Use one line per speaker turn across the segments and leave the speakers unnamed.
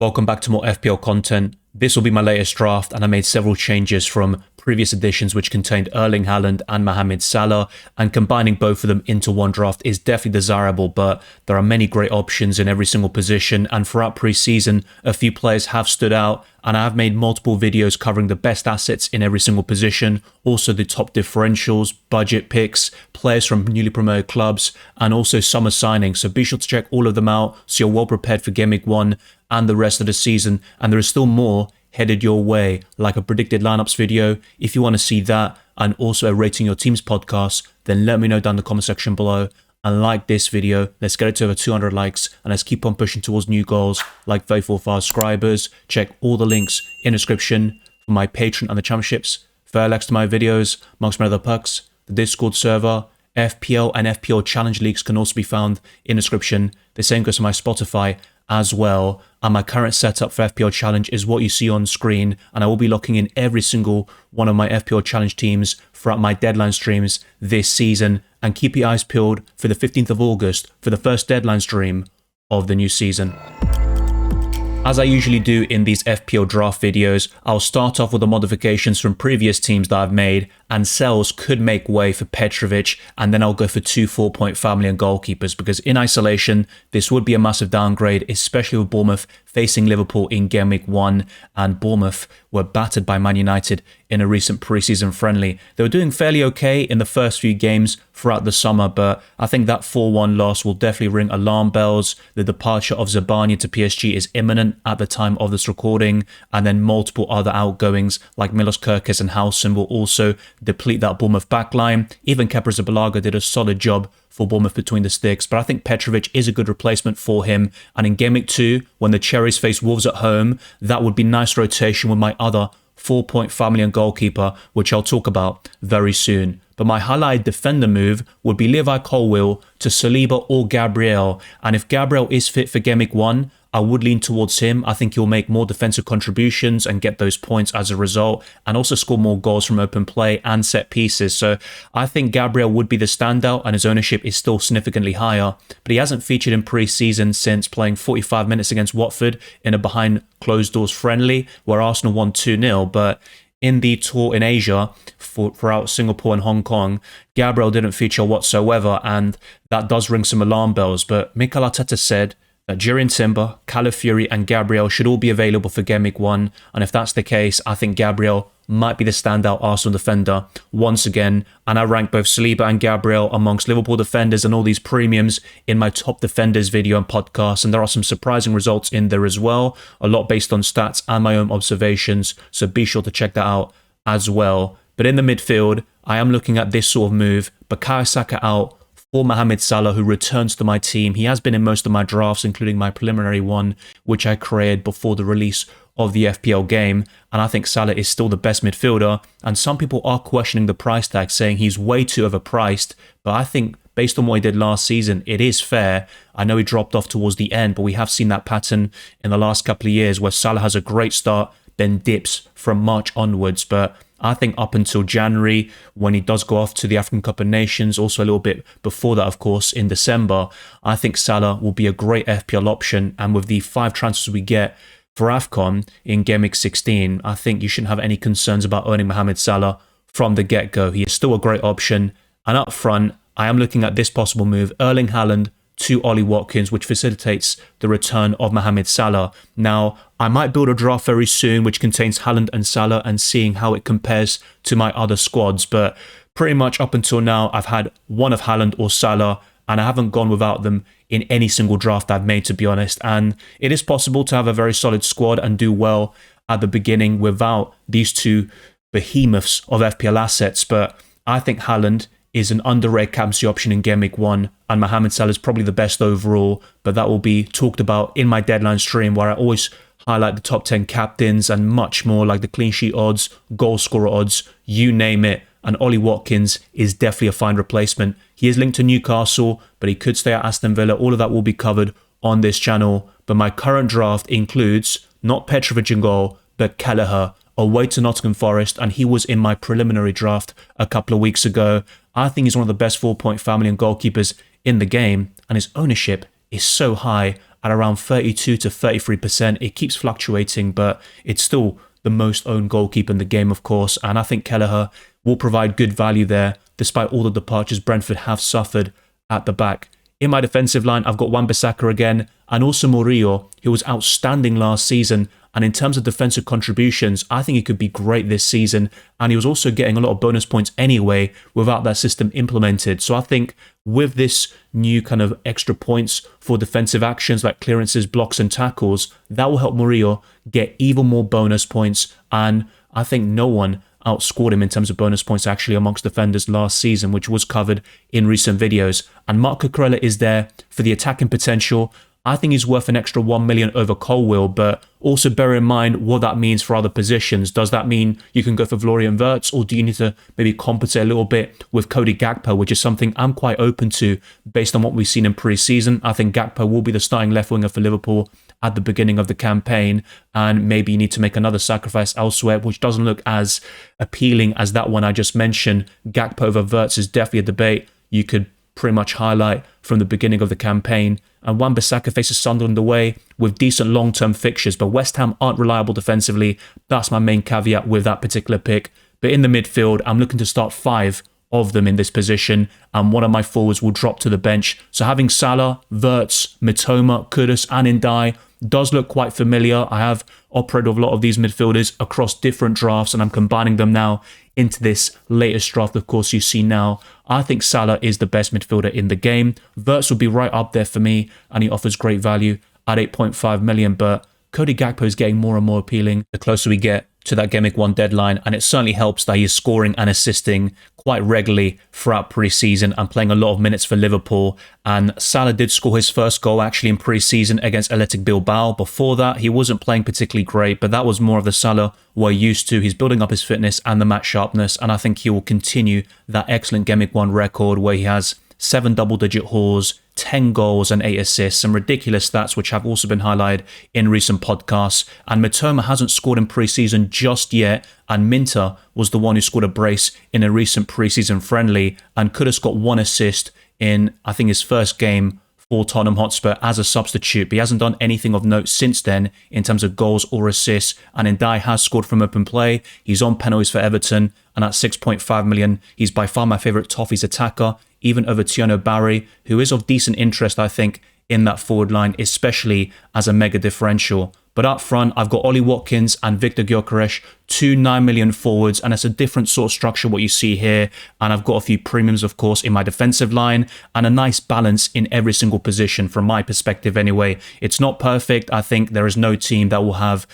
Welcome back to more FPL content. This will be my latest draft, and I made several changes from previous editions which contained Erling Haaland and Mohamed Salah, and combining both of them into one draft is definitely desirable, but there are many great options in every single position, and throughout pre-season a few players have stood out, and I have made multiple videos covering the best assets in every single position, also the top differentials, budget picks, players from newly promoted clubs, and also summer signings, so be sure to check all of them out so you're well prepared for Gameweek 1 and the rest of the season, and there is still more headed your way, like a predicted lineups video. If you want to see that and also a rating your team's podcast, then let me know down in the comment section below and like this video. Let's get it to over 200 likes and let's keep on pushing towards new goals like 34,000 subscribers. Check all the links in the description for my Patreon and the championships, fair likes to my videos, amongst my other perks. The Discord server, FPL and FPL challenge leagues can also be found in the description. The same goes to my Spotify as well, and my current setup for FPL Challenge is what you see on screen, and I will be locking in every single one of my FPL Challenge teams throughout my deadline streams this season, and keep your eyes peeled for the 15th of August for the first deadline stream of the new season. As I usually do in these FPL draft videos, I'll start off with the modifications from previous teams that I've made, and sells could make way for Petrovic, and then I'll go for two 4.5 million goalkeepers, because in isolation this would be a massive downgrade, especially with Bournemouth facing Liverpool in Gameweek 1, and Bournemouth were battered by Man United in a recent pre-season friendly. They were doing fairly okay in the first few games throughout the summer, but I think that 4-1 loss will definitely ring alarm bells. The departure of Zabania to PSG is imminent at the time of this recording, and then multiple other outgoings like Milos Kerkez and Howson will also deplete that Bournemouth backline. Even Kepa Arrizabalaga did a solid job for Bournemouth between the sticks, but I think Petrovic is a good replacement for him, and in Gameweek 2, when the Cherries face Wolves at home, that would be nice rotation with my other 4.5 million goalkeeper, which I'll talk about very soon. But my highlighted defender move would be Levi Colwill to Saliba or Gabriel, and if Gabriel is fit for Gameweek 1, I would lean towards him. I think he'll make more defensive contributions and get those points as a result, and also score more goals from open play and set pieces. So I think Gabriel would be the standout, and his ownership is still significantly higher, but he hasn't featured in pre-season since playing 45 minutes against Watford in a behind closed doors friendly where Arsenal won 2-0, but in the tour in Asia throughout Singapore and Hong Kong, Gabriel didn't feature whatsoever, and that does ring some alarm bells. But Mikel Arteta said that Jurrien Timber, Calafiori and Gabriel should all be available for Gameweek 1, and if that's the case, I think Gabriel might be the standout Arsenal defender once again, and I rank both Saliba and Gabriel amongst Liverpool defenders and all these premiums in my top defenders video and podcast, and there are some surprising results in there as well, a lot based on stats and my own observations, so be sure to check that out as well. But in the midfield, I am looking at this sort of move: Bukayo Saka out for Mohamed Salah, who returns to my team. He has been in most of my drafts, including my preliminary one, which I created before the release of the FPL game, and I think Salah is still the best midfielder, and some people are questioning the price tag, saying he's way too overpriced, but I think based on what he did last season, it is fair. I know he dropped off towards the end, but we have seen that pattern in the last couple of years where Salah has a great start, then dips from March onwards, but I think up until January, when he does go off to the African Cup of Nations, also a little bit before that, of course, in December, I think Salah will be a great FPL option. And with the 5 transfers we get for AFCON in Gameweek 16, I think you shouldn't have any concerns about owning Mohamed Salah from the get-go. He is still a great option. And up front, I am looking at this possible move: Erling Haaland to Ollie Watkins, which facilitates the return of Mohamed Salah. Now, I might build a draft very soon which contains Haaland and Salah and seeing how it compares to my other squads, but pretty much up until now I've had one of Haaland or Salah, and I haven't gone without them in any single draft I've made, to be honest. And it is possible to have a very solid squad and do well at the beginning without these two behemoths of FPL assets, but I think Haaland is an underrated captaincy option in Gameweek 1, and Mohamed Salah is probably the best overall, but that will be talked about in my deadline stream where I always highlight the top 10 captains and much more, like the clean sheet odds, goal scorer odds, you name it, and Ollie Watkins is definitely a fine replacement. He is linked to Newcastle, but he could stay at Aston Villa. All of that will be covered on this channel, but my current draft includes not Petrovic in goal, but Kelleher away to Nottingham Forest, and he was in my preliminary draft a couple of weeks ago. I think he's one of the best 4.5 million goalkeepers in the game, and his ownership is so high at around 32 to 33%. It keeps fluctuating, but it's still the most owned goalkeeper in the game, of course. And I think Kelleher will provide good value there, despite all the departures Brentford have suffered at the back. In my defensive line, I've got Wan-Bissaka again, and also Murillo, who was outstanding last season. And in terms of defensive contributions, I think he could be great this season. And he was also getting a lot of bonus points anyway without that system implemented. So I think with this new kind of extra points for defensive actions like clearances, blocks and tackles, that will help Murillo get even more bonus points. And I think no one outscored him in terms of bonus points actually amongst defenders last season, which was covered in recent videos. And Marc Cucurella is there for the attacking potential. I think he's worth an extra 1 million over Colwill, but also bear in mind what that means for other positions. Does that mean you can go for Florian Wirtz, or do you need to maybe compensate a little bit with Cody Gakpo, which is something I'm quite open to based on what we've seen in pre-season. I think Gakpo will be the starting left winger for Liverpool at the beginning of the campaign, and maybe you need to make another sacrifice elsewhere, which doesn't look as appealing as that one I just mentioned. Gakpo over Wirtz is definitely a debate you could pretty much highlight from the beginning of the campaign. And Wan-Bissaka faces Sunderland away with decent long-term fixtures, but West Ham aren't reliable defensively. That's my main caveat with that particular pick. But in the midfield, I'm looking to start 5 of them in this position, and one of my forwards will drop to the bench. So having Salah, Wirtz, Mitoma, Kudus and Ndai does look quite familiar. I have operated with a lot of these midfielders across different drafts, and I'm combining them now into this latest draft, of course, you see now. I think Salah is the best midfielder in the game. Wirtz will be right up there for me, and he offers great value at 8.5 million, but Cody Gakpo is getting more and more appealing the closer we get to that Gameweek 1 deadline, and it certainly helps that he is scoring and assisting quite regularly throughout pre-season and playing a lot of minutes for Liverpool. And Salah did score his first goal actually in pre-season against Athletic Bilbao. Before that, he wasn't playing particularly great, but that was more of the Salah we're used to. He's building up his fitness and the match sharpness, and I think he will continue that excellent Gameweek 1 record where he has 7 double-digit hauls, 10 goals and 8 assists, some ridiculous stats which have also been highlighted in recent podcasts. And Mitoma hasn't scored in pre-season just yet, and Minter was the one who scored a brace in a recent pre-season friendly, and Kudus got 1 assist in, I think, his first game for Tottenham Hotspur as a substitute, but he hasn't done anything of note since then in terms of goals or assists. And Ndai has scored from open play. He's on penalties for Everton, and at 6.5 million, he's by far my favourite Toffees attacker, even over Tiano Barry, who is of decent interest, I think, in that forward line, especially as a mega differential. But up front, I've got Ollie Watkins and Victor Gyökeres, 2 9 million forwards, and it's a different sort of structure what you see here. And I've got a few premiums, of course, in my defensive line, and a nice balance in every single position from my perspective anyway. It's not perfect. I think there is no team that will have,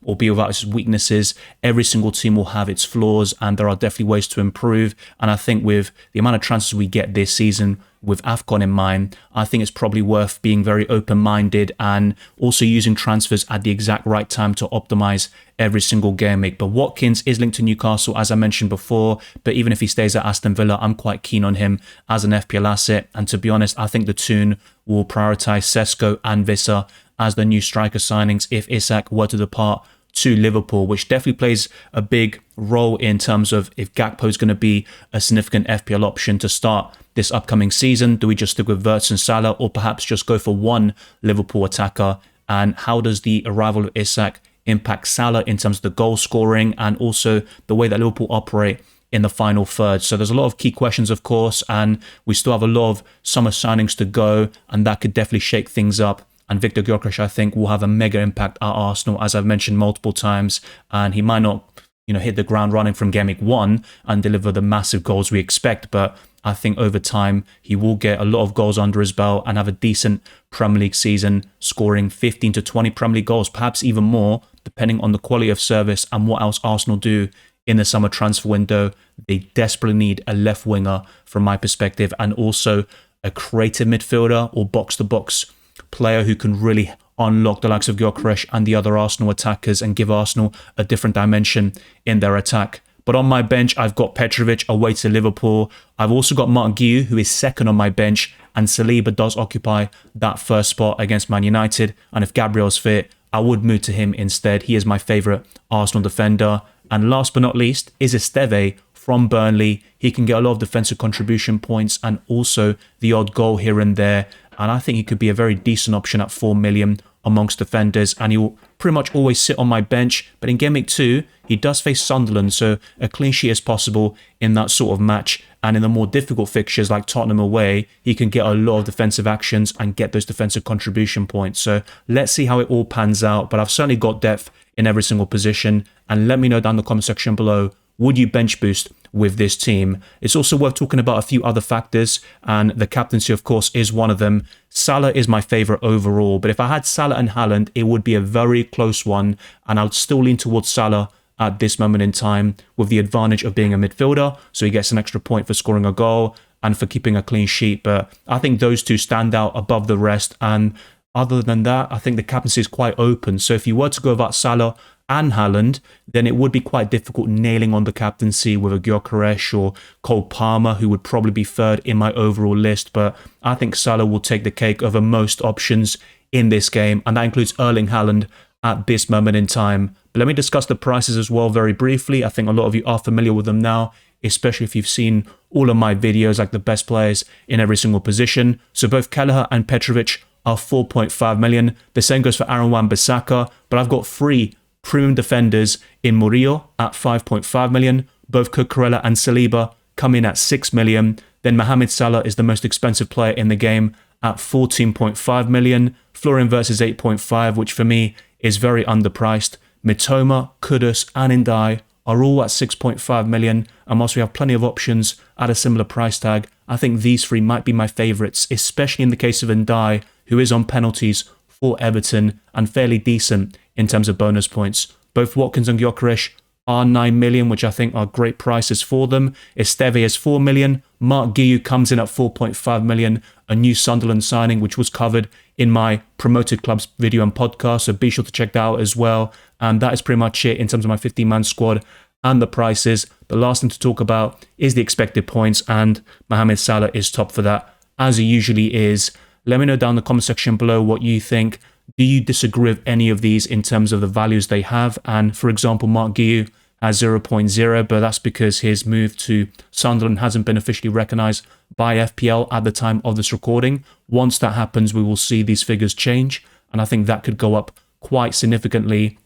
or be without its weaknesses. Every single team will have its flaws, and there are definitely ways to improve. And I think with the amount of transfers we get this season, with AFCON in mind, I think it's probably worth being very open-minded and also using transfers at the exact right time to optimise every single game week. But Watkins is linked to Newcastle, as I mentioned before, but even if he stays at Aston Villa, I'm quite keen on him as an FPL asset. And to be honest, I think the Toon will prioritise Sesko and Visser as the new striker signings if Isak were to depart to Liverpool, which definitely plays a big role in terms of if Gakpo is going to be a significant FPL option to start this upcoming season. Do we just stick with Wirtz and Salah, or perhaps just go for one Liverpool attacker? And how does the arrival of Isak impact Salah in terms of the goal scoring and also the way that Liverpool operate in the final third? So there's a lot of key questions, of course, and we still have a lot of summer signings to go, and that could definitely shake things up. And Victor Gyökeres, I think, will have a mega impact at Arsenal, as I've mentioned multiple times. And he might not, hit the ground running from Gameweek 1 and deliver the massive goals we expect. But I think over time, he will get a lot of goals under his belt and have a decent Premier League season, scoring 15 to 20 Premier League goals, perhaps even more, depending on the quality of service and what else Arsenal do in the summer transfer window. They desperately need a left winger from my perspective, and also a creative midfielder or box-to-box player who can really unlock the likes of Gyökeres and the other Arsenal attackers and give Arsenal a different dimension in their attack. But on my bench, I've got Petrovic away to Liverpool. I've also got Martin Guiu, who is second on my bench, and Saliba does occupy that first spot against Man United. And if Gabriel's fit, I would move to him instead. He is my favourite Arsenal defender. And last but not least is Esteve from Burnley. He can get a lot of defensive contribution points and also the odd goal here and there. and I think he could be a very decent option at 4 million amongst defenders, and he will pretty much always sit on my bench. But in Game Week 2, he does face Sunderland, so a clean sheet is possible in that sort of match. And in the more difficult fixtures like Tottenham away, he can get a lot of defensive actions and get those defensive contribution points. So let's see how it all pans out. But I've certainly got depth in every single position. And let me know down in the comment section below, would you bench boost with this team? It's also worth talking about a few other factors, and the captaincy, of course, is one of them. Salah is my favourite overall, but if I had Salah and Haaland, it would be a very close one, and I would still lean towards Salah at this moment in time, with the advantage of being a midfielder, so he gets an extra point for scoring a goal and for keeping a clean sheet. But I think those two stand out above the rest, and other than that, I think the captaincy is quite open. So if you were to go about Salah and Haaland, then it would be quite difficult nailing on the captaincy with a Gyökeres or Cole Palmer, who would probably be third in my overall list. But I think Salah will take the cake over most options in this game, and that includes Erling Haaland at this moment in time. But let me discuss the prices as well very briefly. I think a lot of you are familiar with them now, especially if you've seen all of my videos, like the best players in every single position. So both Kelleher and Petrovic are 4.5 million. The same goes for Aaron Wan-Bissaka, but I've got three premium defenders in Murillo at 5.5 million. Both Cucurella and Saliba come in at 6 million. Then Mohamed Salah is the most expensive player in the game at 14.5 million. Florian Wirtz is 8.5, which for me is very underpriced. Mitoma, Kudus and Ndai are all at 6.5 million. And whilst we have plenty of options at a similar price tag, I think these three might be my favourites, especially in the case of Ndai, who is on penalties for Everton and fairly decent in terms of bonus points. Both Watkins and Gyökeres are 9 million, which I think are great prices for them. Esteve is 4 million. Mark Guiu comes in at 4.5 million, a new Sunderland signing, which was covered in my promoted clubs video and podcast, so be sure to check that out as well. And that is pretty much it in terms of my 15-man squad and the prices. The last thing to talk about is the expected points, and Mohamed Salah is top for that, as he usually is. Let me know down in the comment section below what you think. Do you disagree with any of these in terms of the values they have? And for example, Mark Guiu has 0.0, but that's because his move to Sunderland hasn't been officially recognised by FPL at the time of this recording. Once that happens, we will see these figures change, and I think that could go up quite significantly.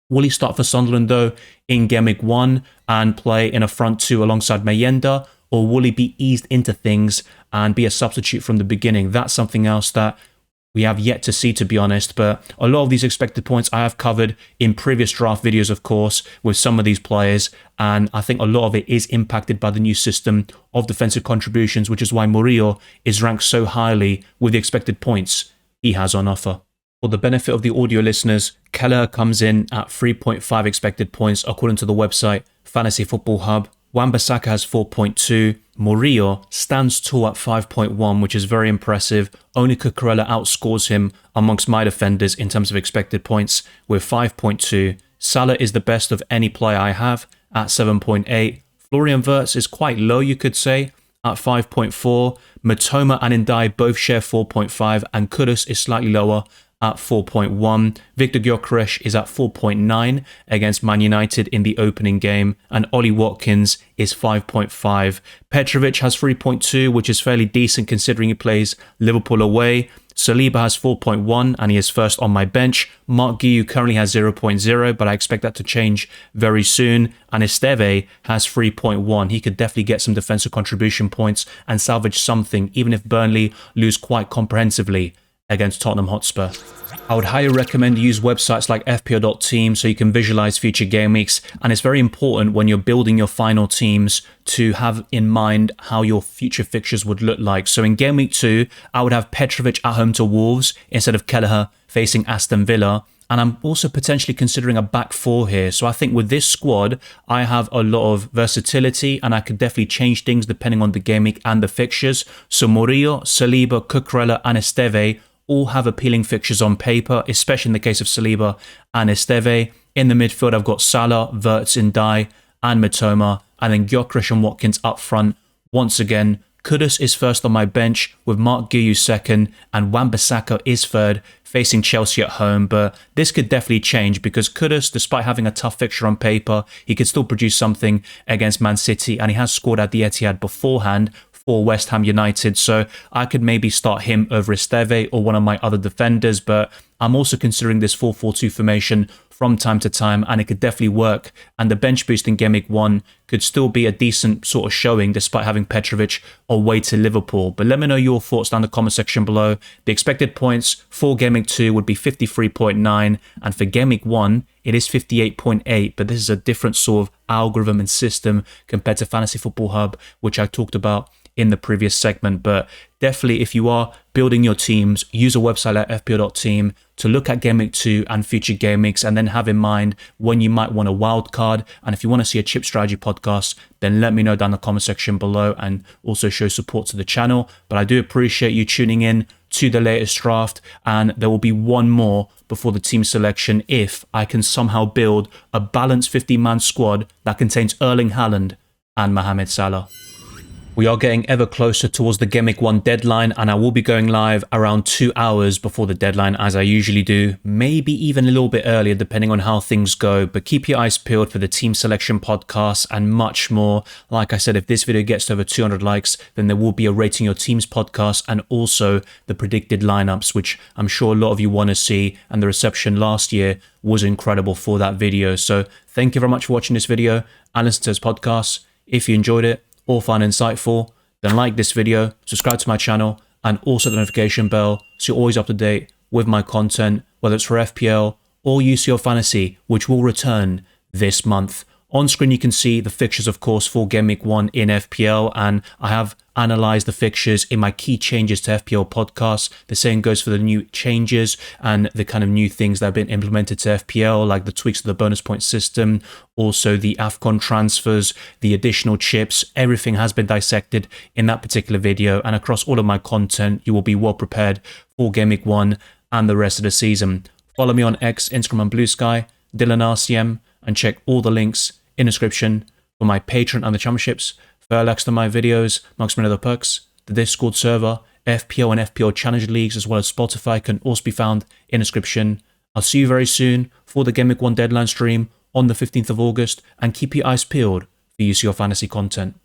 Will he start for Sunderland though in Game Week 1 and play in a front two alongside Mayenda, or will he be eased into things and be a substitute from the beginning? That's something else that we have yet to see, to be honest. But a lot of these expected points I have covered in previous draft videos, of course, with some of these players. And I think a lot of it is impacted by the new system of defensive contributions, which is why Murillo is ranked so highly with the expected points he has on offer. For the benefit of the audio listeners, Kelleher comes in at 3.5 expected points according to the website Fantasy Football Hub. Wan-Bissaka has 4.2. Murillo stands tall at 5.1, which is very impressive. Only Cucurella outscores him amongst my defenders in terms of expected points with 5.2. Salah is the best of any player I have at 7.8. Florian Wirtz is quite low, you could say, at 5.4. Mitoma and Ndai both share 4.5, and Kudus is slightly lower at 4.1. Victor Gyökeres is at 4.9 against Man United in the opening game, and Ollie Watkins is 5.5. Petrovic has 3.2, which is fairly decent considering he plays Liverpool away. Saliba has 4.1 and he is first on my bench. Mark Guiu currently has 0.0, but I expect that to change very soon. And Esteve has 3.1. He could definitely get some defensive contribution points and salvage something, even if Burnley lose quite comprehensively against Tottenham Hotspur. I would highly recommend you use websites like fpl.team so you can visualize future game weeks, and it's very important when you're building your final teams to have in mind how your future fixtures would look like. So in game week 2, I would have Petrovic at home to Wolves instead of Kelleher facing Aston Villa. And I'm also potentially considering a back four here. So I think with this squad, I have a lot of versatility and I could definitely change things depending on the game week and the fixtures. So Murillo, Saliba, Cucurella and Esteve all have appealing fixtures on paper, especially in the case of Saliba and Esteve. In the midfield, I've got Salah, Wirtz, Ndai and Mitoma, and then Gyökeres and Watkins up front. Once again, Kudus is first on my bench with Mark Guiu second, and Wan-Bissaka is third, facing Chelsea at home. But this could definitely change because Kudus, despite having a tough fixture on paper, he could still produce something against Man City, and he has scored at the Etihad beforehand for West Ham United. So I could maybe start him over Esteve or one of my other defenders, but I'm also considering this 4-4-2 formation from time to time, and it could definitely work. And the bench boost in Game Week 1 could still be a decent sort of showing despite having Petrovic away to Liverpool. But let me know your thoughts down in the comment section below. The expected points for Game Week 2 would be 53.9, and for Game Week 1, it is 58.8, but this is a different sort of algorithm and system compared to Fantasy Football Hub, which I talked about in the previous segment. But definitely, if you are building your teams, use a website like fpl.team to look at Game Week 2 and future Game Weeks, and then have in mind when you might want a wild card. And if you want to see a chip strategy podcast, then let me know down in the comment section below, and also show support to the channel. But I do appreciate you tuning in to the latest draft, and there will be one more before the team selection if I can somehow build a balanced 50-man squad that contains Erling Haaland and Mohamed Salah. We are getting ever closer towards the Game Week 1 deadline, and I will be going live around 2 hours before the deadline, as I usually do, maybe even a little bit earlier depending on how things go. But keep your eyes peeled for the team selection podcasts and much more. Like I said, if this video gets to over 200 likes, then there will be a Rating Your Teams podcast, and also the predicted lineups, which I'm sure a lot of you want to see, and the reception last year was incredible for that video. So thank you very much for watching this video and listen to this podcast. If you enjoyed it or find insightful, then like this video, subscribe to my channel, and also the notification bell so you're always up to date with my content, whether it's for FPL or UCL Fantasy, which will return this month. On screen, you can see the fixtures, of course, for Game Week 1 in FPL, and I have analysed the fixtures in my key changes to FPL podcasts. The same goes for the new changes and the kind of new things that have been implemented to FPL, like the tweaks to the bonus point system, also the AFCON transfers, the additional chips. Everything has been dissected in that particular video, and across all of my content, you will be well prepared for Game Week 1 and the rest of the season. Follow me on X, Instagram, and Blue Sky, Dylan RCM, and check all the links in the description for my Patreon and the championships, fair access to my videos, amongst many other perks, the Discord server, FPL and FPL Challenge Leagues, as well as Spotify can also be found in the description. I'll see you very soon for the Game Week 1 deadline stream on the 15th of August, and keep your eyes peeled for UCL Fantasy content.